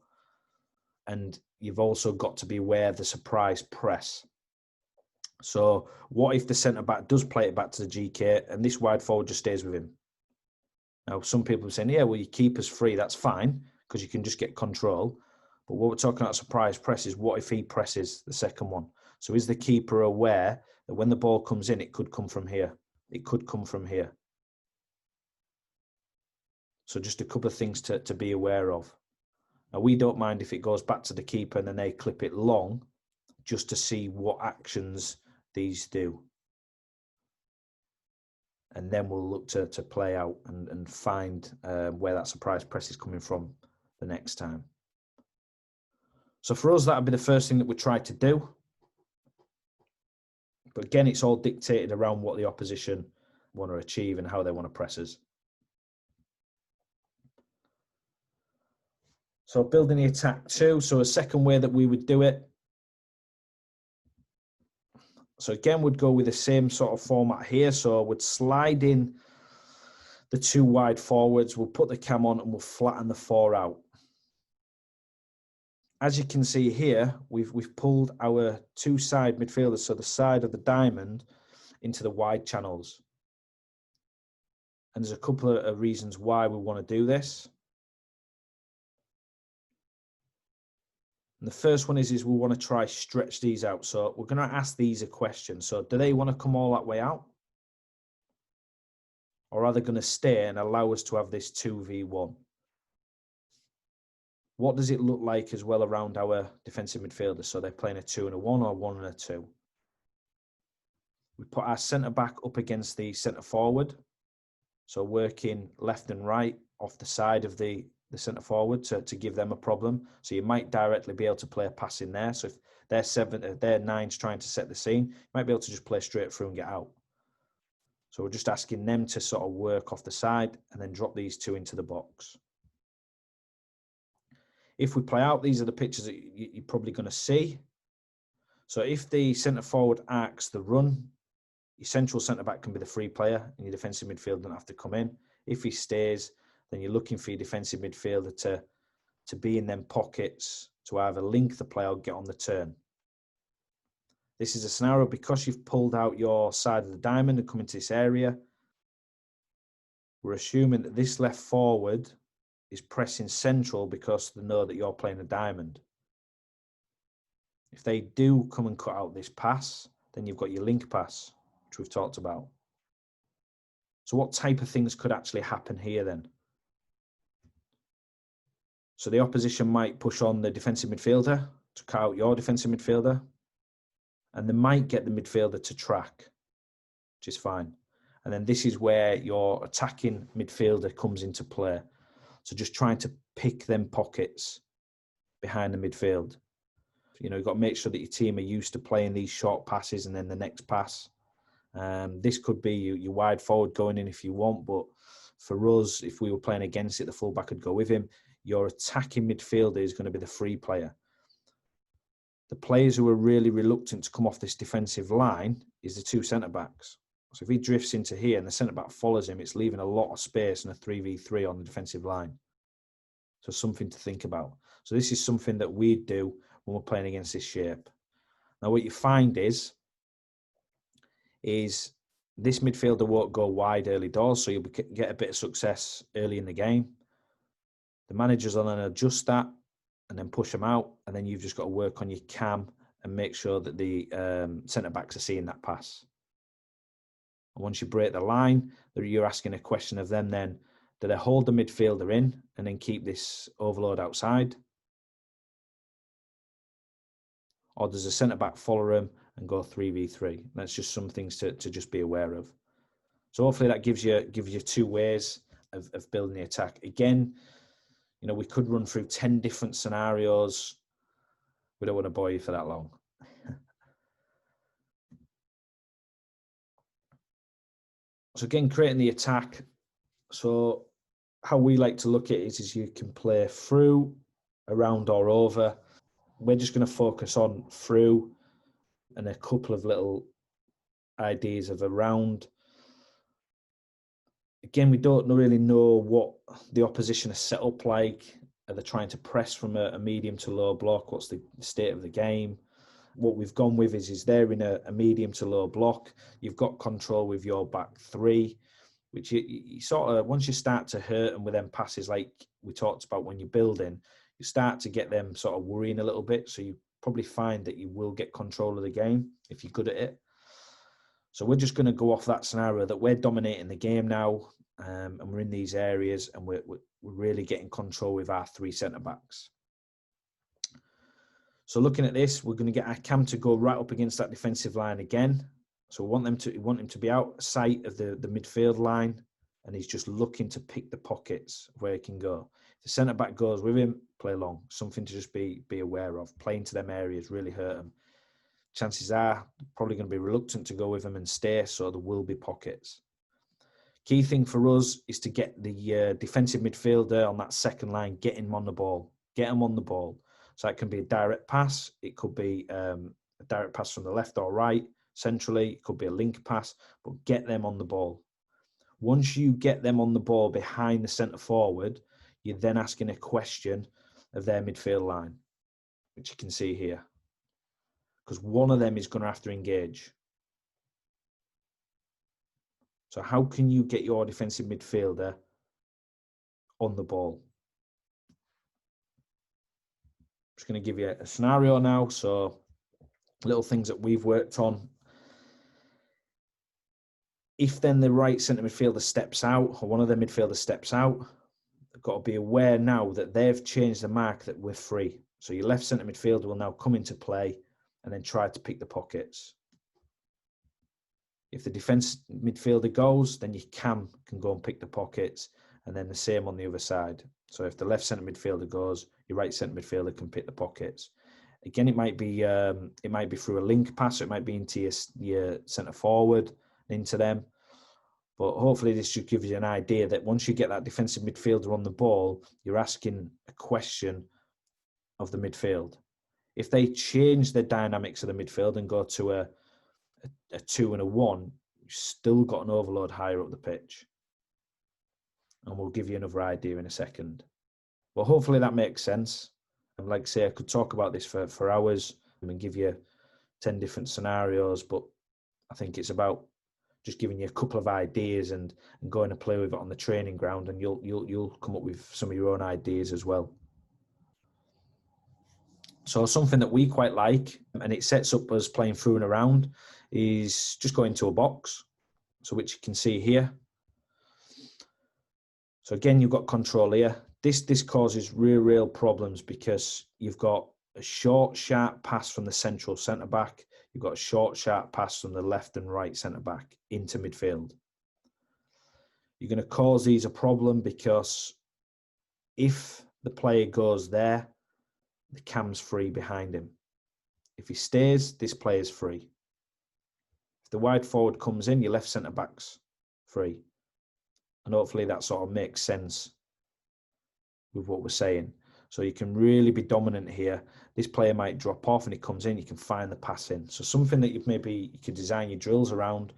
And you've also got to be aware of the surprise press. So what if the centre-back does play it back to the GK and this wide forward just stays with him? Now, some people are saying, yeah, well, your keeper's free. That's fine, because you can just get control. But what we're talking about surprise press is, what if he presses the second one? So is the keeper aware that when the ball comes in, it could come from here? It could come from here. So just a couple of things to be aware of. Now, we don't mind if it goes back to the keeper and then they clip it long, just to see what actions these do. And then we'll look to play out and find where that surprise press is coming from the next time. So for us, that would be the first thing that we try to do. But again, it's all dictated around what the opposition want to achieve and how they want to press us. So building the attack too. So a second way that we would do it. So again, we'd go with the same sort of format here. So we'd slide in the two wide forwards. We'll put the cam on and we'll flatten the four out. As you can see here, we've pulled our two side midfielders, so the side of the diamond, into the wide channels. And there's a couple of reasons why we want to do this. And the first one is we want to try stretch these out. So we're going to ask these a question. So do they want to come all that way out? Or are they going to stay and allow us to have this 2v1? What does it look like as well around our defensive midfielders? So they're playing a 2 and a 1 or 1 and a 2. We put our centre-back up against the centre-forward. So working left and right off the side of the centre-forward to give them a problem. So you might directly be able to play a pass in there. So if their 9's trying to set the scene, you might be able to just play straight through and get out. So we're just asking them to sort of work off the side and then drop these two into the box. If we play out, these are the pictures that you're probably going to see. So if the centre-forward arcs the run, your central centre-back can be the free player and your defensive midfielder doesn't have to come in. If he stays, then you're looking for your defensive midfielder to be in them pockets to either link the play or get on the turn. This is a scenario because you've pulled out your side of the diamond and come into this area. We're assuming that this left forward is pressing central because they know that you're playing a diamond. If they do come and cut out this pass, then you've got your link pass, which we've talked about. So what type of things could actually happen here then? So the opposition might push on the defensive midfielder to cut out your defensive midfielder, and they might get the midfielder to track, which is fine. And then this is where your attacking midfielder comes into play. So just trying to pick them pockets behind the midfield. You know, you've got to make sure that your team are used to playing these short passes and then the next pass. This could be your wide forward going in if you want, but for us, if we were playing against it, the fullback could go with him. Your attacking midfielder is going to be the free player. The players who are really reluctant to come off this defensive line is the two centre-backs. So if he drifts into here and the centre-back follows him, it's leaving a lot of space and a 3v3 on the defensive line. So something to think about. So this is something that we do when we're playing against this shape. Now what you find is this midfielder won't go wide early doors, so you'll get a bit of success early in the game. The managers will then adjust that and then push them out, and then you've just got to work on your cam and make sure that the centre-backs are seeing that pass. And once you break the line, you're asking a question of them then, do they hold the midfielder in and then keep this overload outside? Or does the centre-back follow him and go 3v3? That's just some things to just be aware of. So hopefully that gives you two ways of building the attack. Again, you know, we could run through 10 different scenarios. We don't want to bore you for that long. So again, creating the attack. So how we like to look at it is you can play through, around or over. We're just going to focus on through and a couple of little ideas of around. Again, we don't really know what the opposition is set up like. Are they trying to press from a medium to low block? What's the state of the game? What we've gone with is they're in a medium to low block. You've got control with your back three, which you sort of, once you start to hurt them with them passes like we talked about when you're building, you start to get them sort of worrying a little bit. So you probably find that you will get control of the game if you're good at it. So we're just going to go off that scenario that we're dominating the game now, and we're in these areas, and we're really getting control with our three centre-backs. So looking at this, we're going to get our cam to go right up against that defensive line again. So we want him to be out of sight of the midfield line, and he's just looking to pick the pockets of where he can go. If the centre-back goes with him, play long. Something to just be aware of. Playing to them areas really hurt him. Chances are probably going to be reluctant to go with him and stay, so there will be pockets. Key thing for us is to get the defensive midfielder on that second line, get him on the ball. Get him on the ball. So it can be a direct pass. It could be a direct pass from the left or right, centrally. It could be a link pass, but get them on the ball. Once you get them on the ball behind the centre forward, you're then asking a question of their midfield line, which you can see here. Because one of them is going to have to engage. So how can you get your defensive midfielder on the ball? I'm just going to give you a scenario now. So little things that we've worked on. If then the right centre midfielder steps out, or one of the midfielders steps out, they've got to be aware now that they've changed the mark that we're free. So your left centre midfielder will now come into play and then try to pick the pockets. If the defence midfielder goes, then your cam can go and pick the pockets, and then the same on the other side. So if the left centre midfielder goes, your right centre midfielder can pick the pockets. Again, it might be through a link pass, or it might be into your centre forward, into them. But hopefully this should give you an idea that once you get that defensive midfielder on the ball, you're asking a question of the midfield. If they change the dynamics of the midfield and go to a 2 and a 1, you've still got an overload higher up the pitch. And we'll give you another idea in a second. Well, hopefully that makes sense. And like I say, I could talk about this for hours and give you 10 different scenarios, but I think it's about just giving you a couple of ideas and going to play with it on the training ground, and you'll come up with some of your own ideas as well. So something that we quite like, and it sets up us playing through and around, is just going to a box. So which you can see here. So again, you've got control here. This causes real problems because you've got a short, sharp pass from the central centre-back. You've got a short, sharp pass from the left and right centre-back into midfield. You're going to cause these a problem because if the player goes there, the cam's free behind him. If he stays, this player's free. If the wide forward comes in, your left centre-back's free. And hopefully that sort of makes sense with what we're saying. So you can really be dominant here. This player might drop off and he comes in, you can find the pass in. So something that you could design your drills around,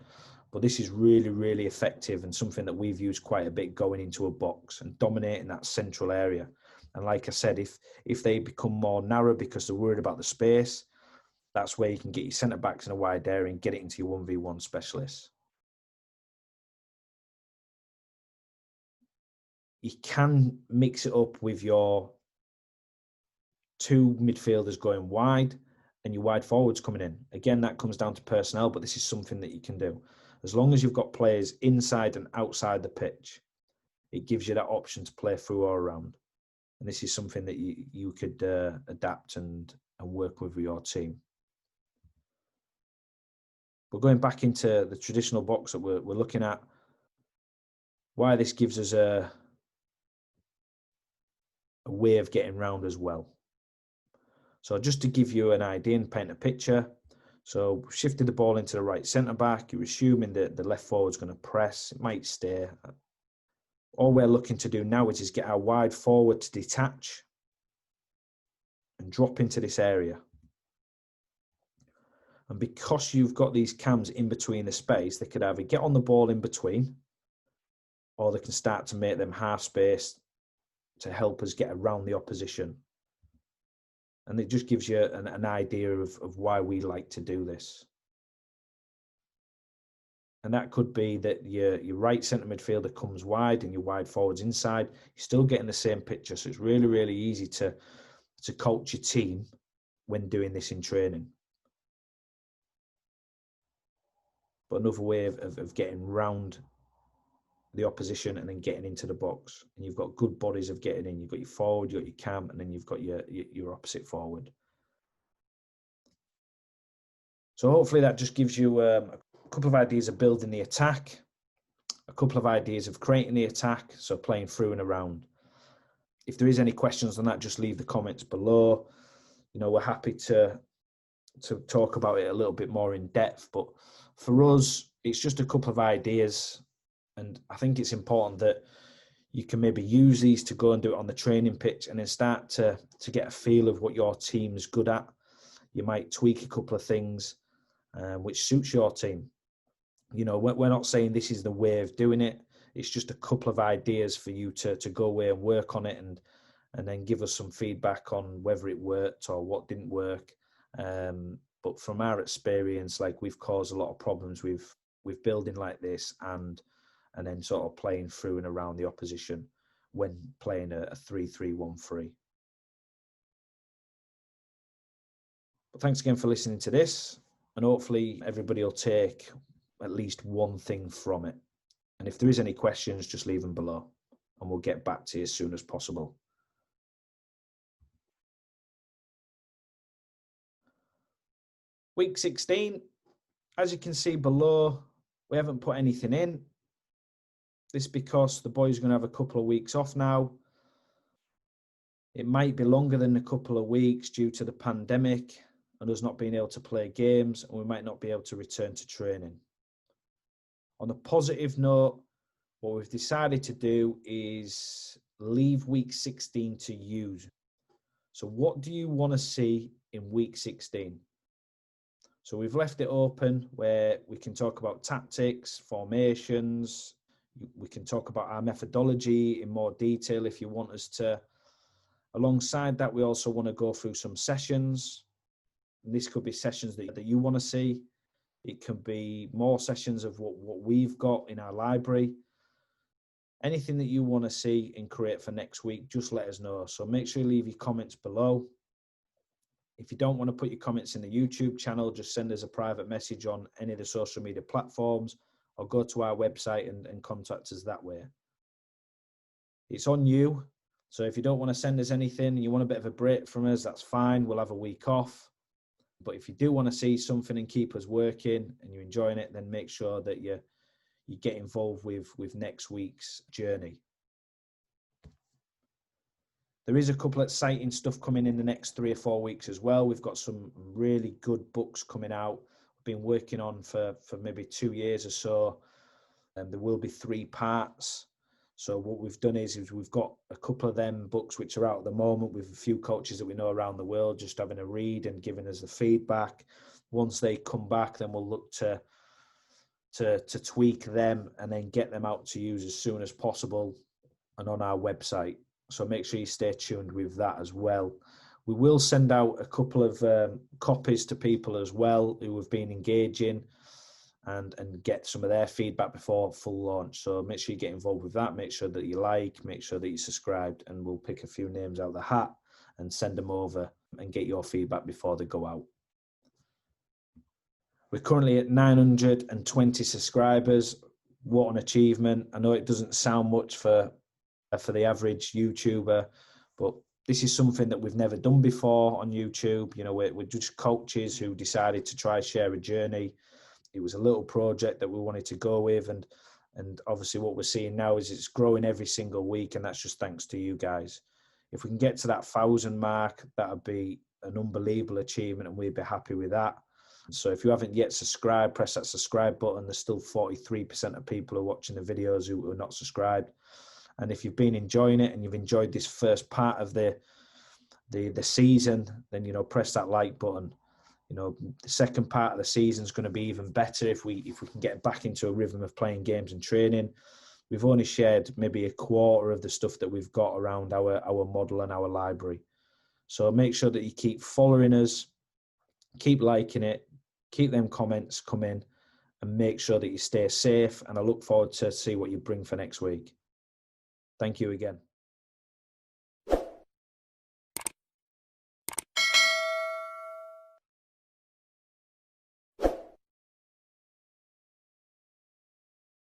but this is really effective and something that we've used quite a bit going into a box and dominating that central area. And like I said, if they become more narrow because they're worried about the space, that's where you can get your centre-backs in a wide area and get it into your 1v1 specialists. You can mix it up with your 2 midfielders going wide and your wide forwards coming in. Again, that comes down to personnel, but this is something that you can do. As long as you've got players inside and outside the pitch, it gives you that option to play through or around. And this is something that you could adapt and work with your team. But going back into the traditional box that we're looking at, why this gives us a way of getting round as well. So just to give you an idea and paint a picture, so shifted the ball into the right centre-back, you're assuming that the left forward's going to press, it might stay. All we're looking to do now is get our wide forward to detach and drop into this area. And because you've got these cams in between the space, they could either get on the ball in between, or they can start to make them half spaced to help us get around the opposition. And it just gives you an idea of why we like to do this. And that could be that your right centre midfielder comes wide and your wide forwards inside. You're still getting the same picture. So it's really, really easy to coach your team when doing this in training. But another way of getting round the opposition and then getting into the box. And you've got good bodies of getting in. You've got your forward, you've got your cam, and then you've got your opposite forward. So hopefully that just gives you a couple of ideas of building the attack, a couple of ideas of creating the attack, so playing through and around. If there is any questions on that, just leave the comments below. We're happy to talk about it a little bit more in depth, but for us, it's just a couple of ideas. And I think it's important that you can maybe use these to go and do it on the training pitch and then start to get a feel of what your team's good at. You might tweak a couple of things which suits your team. We're not saying this is the way of doing it. It's just a couple of ideas for you to go away and work on it and then give us some feedback on whether it worked or what didn't work. But from our experience, we've caused a lot of problems with building like this and then sort of playing through and around the opposition when playing a 3-3-1-3. But thanks again for listening to this, and hopefully everybody will take at least one thing from it. And if there is any questions, just leave them below and we'll get back to you as soon as possible. Week 16, as you can see below, we haven't put anything in. This is because the boys are going to have a couple of weeks off now. It might be longer than a couple of weeks due to the pandemic and us not being able to play games, and we might not be able to return to training. On a positive note, what we've decided to do is leave week 16 to you. So what do you want to see in week 16? So we've left it open where we can talk about tactics, formations. We can talk about our methodology in more detail if you want us to. Alongside that, we also want to go through some sessions. And this could be sessions that you want to see. It can be more sessions of what we've got in our library. Anything that you want to see and create for next week, just let us know. So make sure you leave your comments below. If you don't want to put your comments in the YouTube channel, just send us a private message on any of the social media platforms or go to our website and contact us that way. It's on you. So if you don't want to send us anything and you want a bit of a break from us, that's fine. We'll have a week off. But if you do want to see something and keep us working and you're enjoying it, then make sure that you get involved with next week's journey. There is a couple of exciting stuff coming in the next 3 or 4 weeks as well. We've got some really good books coming out. We've been working on for maybe 2 years or so. And there will be 3 parts. So what we've done is we've got a couple of them books which are out at the moment with a few coaches that we know around the world, just having a read and giving us the feedback. Once they come back, then we'll look to tweak them and then get them out to use as soon as possible and on our website. So make sure you stay tuned with that as well. We will send out a couple of copies to people as well who have been engaging and get some of their feedback before full launch. So make sure you get involved with that. Make sure that you make sure that you subscribed, and we'll pick a few names out of the hat and send them over and get your feedback before they go out. We're currently at 920 subscribers. What an achievement. I know it doesn't sound much for the average YouTuber, but this is something that we've never done before on YouTube. We're just coaches who decided to try share a journey. It was a little project that we wanted to go with, and obviously what we're seeing now is it's growing every single week, and that's just thanks to you guys. If we can get to that 1,000 mark, that would be an unbelievable achievement, and we'd be happy with that. So if you haven't yet subscribed, press that subscribe button. There's still 43% of people who are watching the videos who are not subscribed. And if you've been enjoying it and you've enjoyed this first part of the season, then press that like button. The second part of the season is going to be even better if we can get back into a rhythm of playing games and training. we've only shared maybe a quarter of the stuff that we've got around our model and our library. So make sure that you keep following us, keep liking it, keep them comments coming, and make sure that you stay safe. And I look forward to see what you bring for next week. Thank you again.